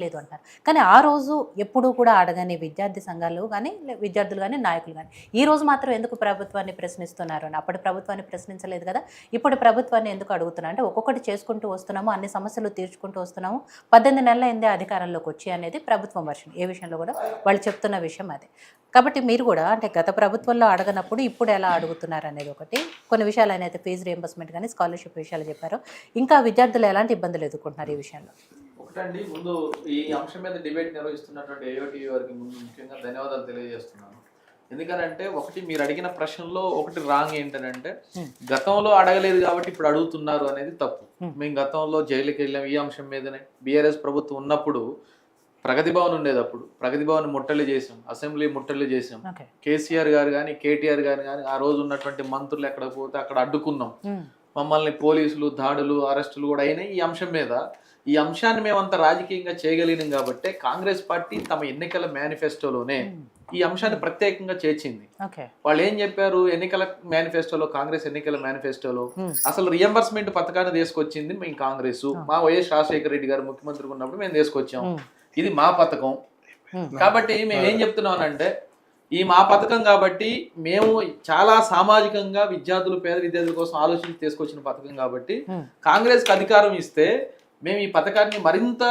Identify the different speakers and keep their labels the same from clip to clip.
Speaker 1: లేదు అంటారు. కానీ ఆ రోజు ఎప్పుడూ కూడా అడగని విద్యార్థి సంఘాలు గానీ, విద్యార్థులు గానీ, నాయకులు గానీ, ఈ రోజు మాత్రం ఎందుకు ప్రభుత్వాన్ని ప్రశ్నిస్తున్నారు అని. అప్పటి ప్రభుత్వాన్ని ప్రశ్నించలేదు గదా! ఇప్పుడు ప్రభుత్వాన్ని ఎందుకు అడుగుతున్నారు అంటే, ఒక్కొక్కటి చేసుకుంటూ వస్తున్నాము, అన్ని సమస్యలు తీర్చుకుంటూ వస్తున్నాము. 18 నెలలైందే అధికారంలోకొచ్చి అనేది ప్రభుత్వం వర్షన్. ఏ విషయంలో గూడా వాళ్ళు చెప్తున్న విషయం అదే. కాబట్టి మీరు గూడా అంటే గత ప్రభుత్వంలో అడగనప్పుడు ఇప్పుడు ఎలా అడుగుతున్నారనేది ఒకటి. కొన్ని విషయాలైనైతే ఫీజు రీయింబర్స్‌మెంట్ గానీ, స్కాలర్‌షిప్ విషయాలు చెప్పారు. ఇంకా విద్యార్థులు ఎలాంటి ఇబ్బందులు ఎదుర్కొంటున్నారు ఈ విషయంలో?
Speaker 2: ఒకటండి ముందు ఈ అంశం మీద డిబేట్ నిర్వహిస్తున్నటువంటి ఏయోటీవీ వారికి ముందు ముఖ్యంగా ధన్యవాదాలు తెలియజేస్తున్నాను. ఎందుకనంటే ఒకటి మీరు అడిగిన ప్రశ్నలో ఒకటి రాంగ్ ఏంటంటే గతంలో అడగలేదు కాబట్టి ఇప్పుడు అడుగుతున్నారు అనేది తప్పు. మేము గతంలో జైలుకి వెళ్ళాం ఈ అంశం మీదనే. బీఆర్ఎస్ ప్రభుత్వం ఉన్నప్పుడు ప్రగతి భవన్ ఉండేది, అప్పుడు ప్రగతి భవన్ ముట్టడి చేసాం, అసెంబ్లీ ముట్టడి చేసాం. కేసీఆర్ గారు కానీ కేటీఆర్ గారు కానీ ఆ రోజు ఉన్నటువంటి మంత్రులు ఎక్కడ పోతే అక్కడ అడ్డుకున్నాం. మమ్మల్ని పోలీసులు దాడులు అరెస్టులు కూడా అయినాయి ఈ అంశం మీద. ఈ అంశాన్ని మేమంత రాజకీయంగా చేయగలిగినాం కాబట్టి కాంగ్రెస్ పార్టీ తమ ఎన్నికల మేనిఫెస్టోలోనే ఈ అంశాన్ని ప్రత్యేకంగా చేర్చింది. వాళ్ళు ఏం చెప్పారు ఎన్నికల మేనిఫెస్టోలో, కాంగ్రెస్ ఎన్నికల మేనిఫెస్టోలో అసలు రియంబర్స్మెంట్ పథకాన్ని తీసుకొచ్చింది మేము కాంగ్రెస్. మా వైఎస్ రాజశేఖర రెడ్డి గారు ముఖ్యమంత్రిగా ఉన్నప్పుడు మేము తీసుకొచ్చాము, ఇది మా పథకం. కాబట్టి మేము ఏం చెప్తున్నామనంటే ఈ మా పథకం కాబట్టి మేము చాలా సామాజికంగా విద్యార్థులు పేద విద్యార్థుల కోసం ఆలోచించి తీసుకొచ్చిన పథకం కాబట్టి కాంగ్రెస్కి అధికారం ఇస్తే మేము ఈ పథకాన్ని మరింత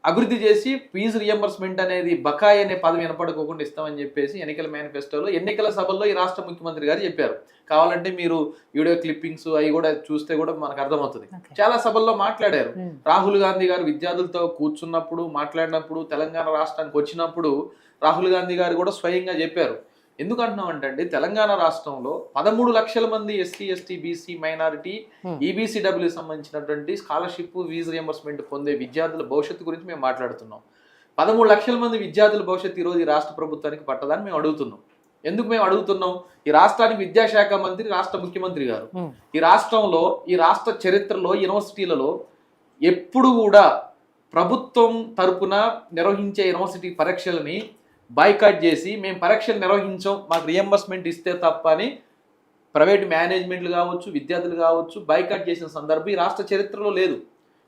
Speaker 2: అభివృద్ధి చేసి ఫీజు రియంబర్స్మెంట్ అనేది బకాయి అనే పదం వినపడుకోకుండా ఇస్తామని చెప్పేసి ఎన్నికల మేనిఫెస్టోలో ఎన్నికల సభల్లో ఈ రాష్ట్ర ముఖ్యమంత్రి గారు చెప్పారు. కావాలంటే మీరు వీడియో క్లిప్పింగ్స్ అవి కూడా చూస్తే కూడా మనకు అర్థమవుతుంది. చాలా సభల్లో మాట్లాడారు. రాహుల్ గాంధీ గారు విద్యార్థులతో కూర్చున్నప్పుడు మాట్లాడినప్పుడు తెలంగాణ రాష్ట్రానికి వచ్చినప్పుడు రాహుల్ గాంధీ గారు కూడా స్వయంగా చెప్పారు. ఎందుకు అంటున్నామంటే తెలంగాణ రాష్ట్రంలో 13 లక్షల మంది ఎస్సీ ఎస్టీ బీసీ మైనారిటీ ఈబీసీడబ్ల్యూ సంబంధించినటువంటి స్కాలర్షిప్ ఫీజు రియంబర్స్మెంట్ పొందే విద్యార్థుల భవిష్యత్తు గురించి మేము మాట్లాడుతున్నాం. 13 లక్షల మంది విద్యార్థుల భవిష్యత్తు ఈరోజు ఈ రాష్ట్ర ప్రభుత్వానికి పట్టదని మేము అడుగుతున్నాం. ఎందుకు మేము అడుగుతున్నాం? ఈ రాష్ట్రానికి విద్యాశాఖ మంత్రి రాష్ట్ర ముఖ్యమంత్రి గారు. ఈ రాష్ట్రంలో ఈ రాష్ట్ర చరిత్రలో యూనివర్సిటీలలో ఎప్పుడు కూడా ప్రభుత్వం తరపున నిర్వహించే యూనివర్సిటీ పరీక్షలని బాయ్కాట్ చేసి మేము పరీక్షలు నిర్వహించాం మాకు రియంబర్స్మెంట్ ఇస్తే తప్ప అని ప్రైవేట్ మేనేజ్మెంట్లు కావచ్చు విద్యార్థులు కావచ్చు బాయ్కాట్ చేసిన సందర్భం ఈ రాష్ట్ర చరిత్రలో లేదు.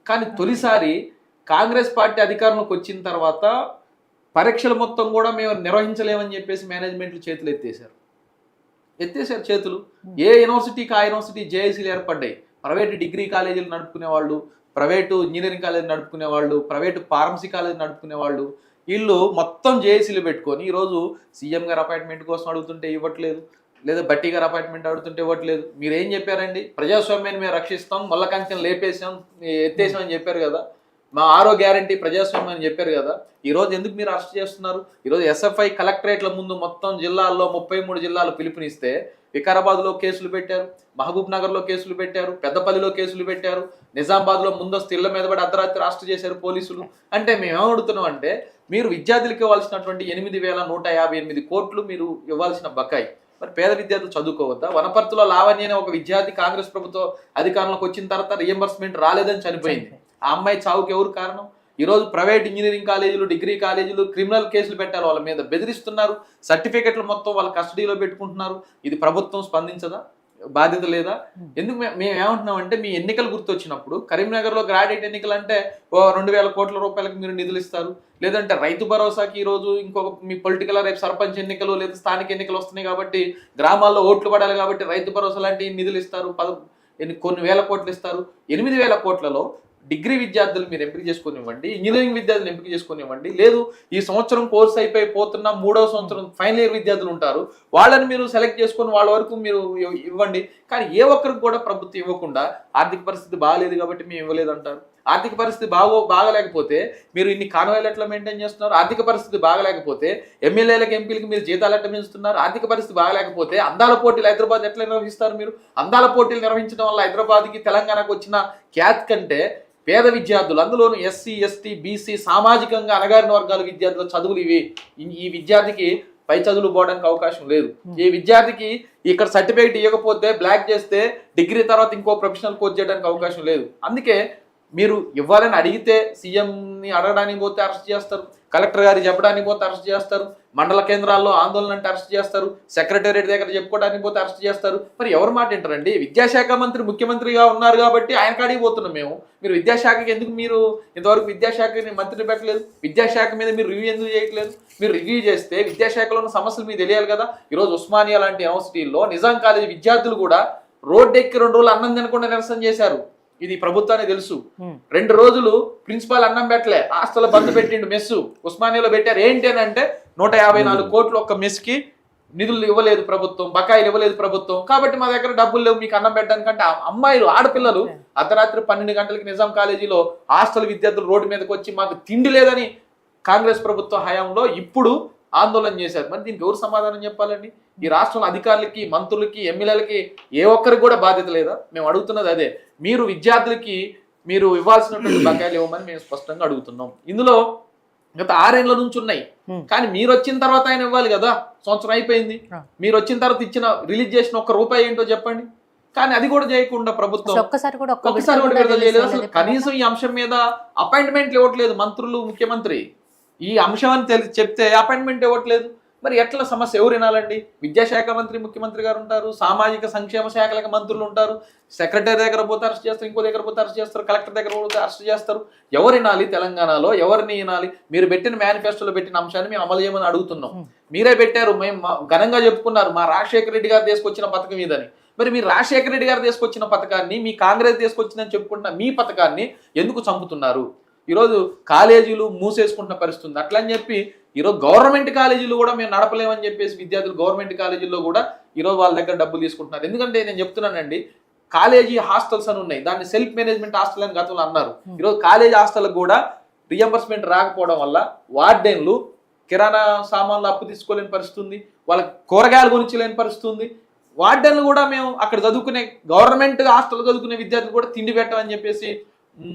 Speaker 2: కానీ తొలిసారి కాంగ్రెస్ పార్టీ అధికారంలోకి వచ్చిన తర్వాత పరీక్షలు మొత్తం కూడా మేము నిర్వహించలేమని చెప్పేసి మేనేజ్మెంట్లు చేతులు ఎత్తేసారు చేతులు. ఏ యూనివర్సిటీకి ఆ యూనివర్సిటీ జేఏసీలు ఏర్పడ్డాయి. ప్రైవేటు డిగ్రీ కాలేజీలు నడుపుకునే వాళ్ళు, ప్రైవేటు ఇంజనీరింగ్ కాలేజీ నడుపుకునే వాళ్ళు, ప్రైవేటు ఫార్మసీ కాలేజీ నడుపుకునే వాళ్ళు, వీళ్ళు మొత్తం జేఏసీలు పెట్టుకొని ఈరోజు సీఎం గారు అపాయింట్మెంట్ కోసం అడుగుతుంటే ఇవ్వట్లేదు, లేదా బట్టి గారు అపాయింట్మెంట్ అడుగుతుంటే ఇవ్వట్లేదు. మీరు ఏం చెప్పారండి? ప్రజాస్వామ్యాన్ని మేము రక్షిస్తాం, మొల్ల కంచెం లేపేసాం ఎత్తేసాం అని చెప్పారు కదా. మా 6వ గ్యారంటీ ప్రజాస్వామ్యం అని చెప్పారు కదా. ఈరోజు ఎందుకు మీరు అరెస్ట్ చేస్తున్నారు? ఈరోజు ఎస్ఎఫ్ఐ కలెక్టరేట్ల ముందు మొత్తం జిల్లాల్లో 33 జిల్లాలు పిలుపునిస్తే వికారాబాద్లో కేసులు పెట్టారు, మహబూబ్ నగర్లో కేసులు పెట్టారు, పెద్దపల్లిలో కేసులు పెట్టారు, నిజామాబాద్లో ముందస్తు ఇళ్ల మీద పడి అర్ధరాత్రి అరెస్ట్ చేశారు పోలీసులు. అంటే మేము ఏమడుగుతున్నాం అంటే మీరు విద్యార్థులకు ఇవ్వాల్సినటువంటి 8,158 కోట్లు మీరు ఇవ్వాల్సిన బకాయి మరి పేద విద్యార్థులు చదువుకోవద్దా? వనపర్తిలో లావణ్య అనే ఒక విద్యార్థి కాంగ్రెస్ ప్రభుత్వం అధికారంలోకి వచ్చిన తర్వాత రియంబర్స్మెంట్ రాలేదని చనిపోయింది. ఆ అమ్మాయి చావుకి ఎవరు కారణం? ఈరోజు ప్రైవేట్ ఇంజనీరింగ్ కాలేజీలు డిగ్రీ కాలేజీలు క్రిమినల్ కేసులు పెట్టారు, వాళ్ళ మీద బెదిరిస్తున్నారు, సర్టిఫికెట్లు మొత్తం వాళ్ళ కస్టడీలో పెట్టుకుంటున్నారు. ఇది ప్రభుత్వం స్పందించదా? బాధ్యత లేదా? ఎందుకు మేము ఏమంటున్నాం అంటే మీ ఎన్నికలు గుర్తొచ్చినప్పుడు కరీంనగర్లో గ్రాడ్యుయేట్ ఎన్నికలు అంటే 2,000 కోట్ల రూపాయలకు మీరు నిధులు ఇస్తారు, లేదంటే రైతు భరోసాకి ఈరోజు ఇంకొక మీ పొలిటికల్ రేపు సర్పంచ్ ఎన్నికలు లేదా స్థానిక ఎన్నికలు వస్తున్నాయి కాబట్టి గ్రామాల్లో ఓట్లు పడాలి కాబట్టి రైతు భరోసా లాంటి నిధులు ఇస్తారు, కొన్ని వేల కోట్లు ఇస్తారు. 8,000 కోట్లలో డిగ్రీ విద్యార్థులు మీరు ఎంపిక చేసుకునివ్వండి, ఇంజనీరింగ్ విద్యార్థులు ఎంపిక చేసుకునివ్వండి, లేదు ఈ సంవత్సరం కోర్స్ అయిపోతున్న 3వ సంవత్సరం ఫైనల్ ఇయర్ విద్యార్థులు ఉంటారు, వాళ్ళని మీరు సెలెక్ట్ చేసుకుని వాళ్ళ వరకు మీరు ఇవ్వండి. కానీ ఏ ఒక్కరికి కూడా ప్రభుత్వం ఇవ్వకుండా ఆర్థిక పరిస్థితి బాగాలేదు కాబట్టి మేము ఇవ్వలేదు అంటారు. ఆర్థిక పరిస్థితి బాగలేకపోతే మీరు ఇన్ని కాన్వాయిలు ఎట్లా మెయింటైన్ చేస్తున్నారు? ఆర్థిక పరిస్థితి బాగలేకపోతే ఎమ్మెల్యేలకు ఎంపీలకు మీరు జీతాలు ఎట్లా పెంచుతున్నారు? ఆర్థిక పరిస్థితి బాగలేకపోతే అందాల పోటీలు హైదరాబాద్ ఎట్లా నిర్వహిస్తారు? మీరు అందాల పోటీలు నిర్వహించడం వల్ల హైదరాబాద్కి తెలంగాణకు వచ్చిన ఖ్యాతి కంటే పేద విద్యార్థులు, అందులోనూ ఎస్సీ ఎస్టీ బీసీ సామాజికంగా అణగారిన వర్గాల విద్యార్థుల చదువులు ఇవి. ఈ విద్యార్థికి పై చదువులు పోవడానికి అవకాశం లేదు. ఈ విద్యార్థికి ఇక్కడ సర్టిఫికేట్ ఇవ్వకపోతే బ్లాక్ చేస్తే డిగ్రీ తర్వాత ఇంకో ప్రొఫెషనల్ కోర్స్ చేయడానికి అవకాశం లేదు. అందుకే మీరు ఇవ్వాలని అడిగితే సీఎంని అడగడానికి పోతే అరెస్ట్ చేస్తారు, కలెక్టర్ గారికి చెప్పడానికి పోతే అరెస్ట్ చేస్తారు, మండల కేంద్రాల్లో ఆందోళన అంటే అరెస్ట్ చేస్తారు, సెక్రటేరియట్ దగ్గర చెప్పుకోవడానికి పోతే అరెస్ట్ చేస్తారు. మరి ఎవరు మాట వింటారండి? విద్యాశాఖ మంత్రి ముఖ్యమంత్రిగా ఉన్నారు కాబట్టి ఆయన కాడికి పోతున్నాం మేము. మీరు విద్యాశాఖకి ఎందుకు మీరు ఇంతవరకు విద్యాశాఖని మంత్రిని పెట్టలేదు? విద్యాశాఖ మీద మీరు రివ్యూ ఎందుకు చేయట్లేదు? మీరు రివ్యూ చేస్తే విద్యాశాఖలో ఉన్న సమస్యలు మీకు తెలియాలి కదా. ఈరోజు ఉస్మానియా లాంటి యూనివర్సిటీల్లో నిజాం కాలేజీ విద్యార్థులు కూడా రోడ్డు ఎక్కి 2 రోజులు అన్నం తినకుండా నిరసన చేశారు. ఇది ప్రభుత్వానికి తెలుసు. 2 రోజులు ప్రిన్సిపాల్ అన్నం పెట్టలే, హాస్టల్ బంద్ పెట్టిండు, మెస్సు ఉస్మానియాలో పెట్టారు. ఏంటి అని అంటే 154 కోట్లు ఒక్క మెస్కి నిధులు ఇవ్వలేదు ప్రభుత్వం, బకాయిలు ఇవ్వలేదు ప్రభుత్వం, కాబట్టి మా దగ్గర డబ్బులు లేవు మీకు అన్నం పెట్టడానికంటే. అమ్మాయిలు, ఆడపిల్లలు అర్ధరాత్రి 12 గంటలకి నిజాం కాలేజీలో హాస్టల్ విద్యార్థులు రోడ్డు మీదకి వచ్చి మాకు తిండి లేదని కాంగ్రెస్ ప్రభుత్వ హయాంలో ఇప్పుడు ఆందోళన చేశారు. మరి దీనికి ఎవరు సమాధానం చెప్పాలండి? ఈ రాష్ట్రంలో అధికారులకి, మంత్రులకి, ఎమ్మెల్యేలకి ఏ ఒక్కరికి కూడా బాధ్యత లేదా? మేము అడుగుతున్నది అదే. మీరు విద్యార్థులకి మీరు ఇవ్వాల్సినటువంటి బకాయిలు ఇవ్వమని మేము స్పష్టంగా అడుగుతున్నాం. ఇందులో గత 6 ఏళ్ల నుంచి ఉన్నాయి, కానీ మీరు వచ్చిన తర్వాత ఆయన ఇవ్వాలి కదా. సంవత్సరం అయిపోయింది, మీరు వచ్చిన తర్వాత రిలీజ్ చేసిన ₹1 ఏంటో చెప్పండి. కానీ అది కూడా చేయకుండా ప్రభుత్వం ఒక్కసారి కూడా విడుదల చేయలేదు. అసలు కనీసం ఈ అంశం మీద అపాయింట్మెంట్లు ఇవ్వట్లేదు మంత్రులు, ముఖ్యమంత్రి. ఈ అంశం అని చెప్తే అపాయింట్మెంట్ ఇవ్వట్లేదు. మరి ఎట్లా సమస్య ఎవరు వినాలండి? విద్యాశాఖ మంత్రి, ముఖ్యమంత్రి గారు ఉంటారు, సామాజిక సంక్షేమ శాఖలకు మంత్రులు ఉంటారు, సెక్రటరీ దగ్గర పోతే అరెస్ట్ చేస్తారు, ఇంకో దగ్గర పోతే అరెస్ట్ చేస్తారు, కలెక్టర్ దగ్గర పోతే అరెస్ట్ చేస్తారు. ఎవరు వినాలి? తెలంగాణలో ఎవరిని వినాలి? మీరు పెట్టిన మేనిఫెస్టోలో పెట్టిన అంశాన్ని మేము అమలు చేయమని అడుగుతున్నాం. మీరే పెట్టారు, మేము ఘనంగా చెప్పుకున్నారు మా రాజశేఖర రెడ్డి గారు తీసుకొచ్చిన పథకం ఇదని. మరి మీరు రాజశేఖర రెడ్డి గారు తీసుకొచ్చిన పథకాన్ని, మీ కాంగ్రెస్ తీసుకొచ్చిందని చెప్పుకుంటున్న మీ పథకాన్ని ఎందుకు చంపుతున్నారు? ఈరోజు కాలేజీలు మూసేసుకుంటున్న పరిస్థితి ఉంది. అట్లా అని చెప్పి ఈరోజు గవర్నమెంట్ కాలేజీలు కూడా మేము నడపలేమని చెప్పేసి విద్యార్థులు గవర్నమెంట్ కాలేజీల్లో కూడా ఈరోజు వాళ్ళ దగ్గర డబ్బులు తీసుకుంటున్నారు. ఎందుకంటే నేను చెప్తున్నానండి, కాలేజీ హాస్టల్స్ అని ఉన్నాయి, దాన్ని సెల్ఫ్ మేనేజ్మెంట్ హాస్టల్ అని గతంలో అన్నారు. ఈరోజు కాలేజీ హాస్టల్కి కూడా రియంబర్స్మెంట్ రాకపోవడం వల్ల వార్డెన్లు కిరాణా సామాన్లు అప్పు తీసుకోలేని పరిస్థితి ఉంది, వాళ్ళకి కూరగాయలు కొనిచ్చలేని పరిస్థితి ఉంది. వార్డెన్లు కూడా మేము అక్కడ చదువుకునే గవర్నమెంట్ హాస్టల్ చదువుకునే విద్యార్థులు కూడా తిండి పెట్టమని చెప్పేసి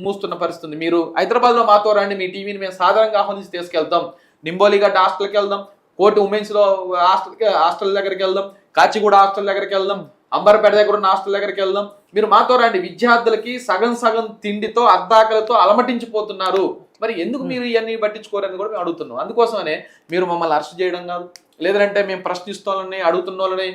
Speaker 2: మూస్తున్న పరిస్థితి. మీరు హైదరాబాద్లో మాతో రండి, మీ టీవీని మేము సాధారణంగా ఆహ్వానించి తీసుకెళ్తాం. నింబోలిగడ్డ హాస్టల్కి వెళ్దాం, కోటి ఉమెన్స్లో హాస్టల్ దగ్గరికి వెళ్దాం, కాచిగూడ హాస్టల్ దగ్గరికి వెళ్దాం, అంబర్పేట దగ్గర ఉన్న హాస్టల్ దగ్గరికి వెళ్దాం. మీరు మాతో రండి. విద్యార్థులకి సగం తిండితో అర్ధాకలతో అలమటించిపోతున్నారు. మరి ఎందుకు మీరు ఇవన్నీ పట్టించుకోరని కూడా మేము అడుగుతున్నాం. అందుకోసమనే మీరు మమ్మల్ని అరెస్ట్ చేయడం కాదు, లేదంటే మేము ప్రశ్నిస్తోళ్ళని, అడుగుతున్న వాళ్ళని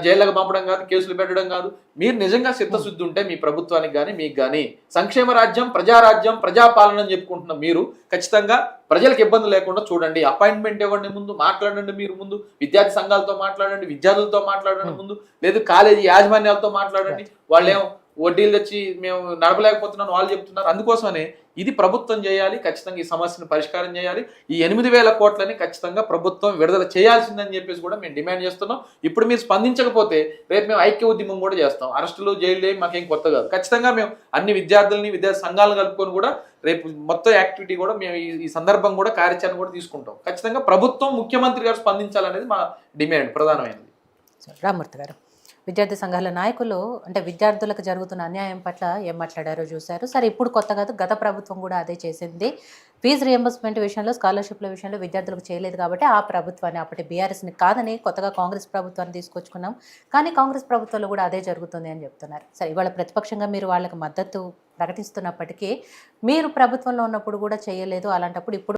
Speaker 2: జైళ్ళకు పంపడం కాదు, కేసులు పెట్టడం కాదు. మీరు నిజంగా చిత్తశుద్ధి ఉంటే మీ ప్రభుత్వానికి కానీ మీకు కానీ సంక్షేమ రాజ్యం, ప్రజారాజ్యం, ప్రజాపాలన అని చెప్పుకుంటున్నాం. మీరు ఖచ్చితంగా ప్రజలకు ఇబ్బంది లేకుండా చూడండి. అపాయింట్మెంట్ ఇవ్వండి, ముందు మాట్లాడండి, మీరు ముందు విద్యార్థి సంఘాలతో మాట్లాడండి, విద్యార్థులతో మాట్లాడండి ముందు, లేదు కాలేజీ యాజమాన్యాలతో మాట్లాడండి. వాళ్ళేం వడ్డీలు తెచ్చి మేము నడపలేకపోతున్నాను వాళ్ళు చెప్తున్నారు. అందుకోసమనే ఇది ప్రభుత్వం చేయాలి, ఖచ్చితంగా ఈ సమస్యను పరిష్కారం చేయాలి. ఈ 8,000 కోట్లని ఖచ్చితంగా ప్రభుత్వం విడుదల చేయాల్సిందని చెప్పేసి కూడా మేము డిమాండ్ చేస్తున్నాం. ఇప్పుడు మీరు స్పందించకపోతే రేపు మేము ఐక్య ఉద్యమం కూడా చేస్తాం. అరెస్టులు, జైలు మాకేం కొత్త కాదు. ఖచ్చితంగా మేము అన్ని విద్యార్థులని, విద్యార్థి సంఘాలను కలుపుకొని కూడా రేపు మొత్తం యాక్టివిటీ కూడా మేము ఈ సందర్భం కూడా కార్యాచరణ కూడా తీసుకుంటాం. ఖచ్చితంగా ప్రభుత్వం, ముఖ్యమంత్రి గారు స్పందించాలనేది మా డిమాండ్ ప్రధానమైనది.
Speaker 1: రామ్మూర్తి గారు, విద్యార్థి సంఘాల నాయకులు అంటే విద్యార్థులకు జరుగుతున్న అన్యాయం పట్ల ఏం మాట్లాడారో చూశారు. సరే, ఇప్పుడు కొత్త కాదు, గత ప్రభుత్వం కూడా అదే చేసింది. ఫీజు రియంబర్స్మెంట్ విషయంలో, స్కాలర్షిప్ల విషయంలో విద్యార్థులకు చేయలేదు కాబట్టి ఆ ప్రభుత్వాన్ని, అప్పటి బీఆర్ఎస్ని కాదని కొత్తగా కాంగ్రెస్ ప్రభుత్వాన్ని తీసుకొచ్చుకున్నాం. కానీ కాంగ్రెస్ ప్రభుత్వంలో కూడా అదే జరుగుతుంది అని చెప్తున్నారు. సరే, ఇవాళ ప్రతిపక్షంగా మీరు వాళ్ళకి మద్దతు ప్రకటిస్తున్నప్పటికీ మీరు ప్రభుత్వంలో ఉన్నప్పుడు కూడా చేయలేదు. అలాంటప్పుడు ఇప్పుడు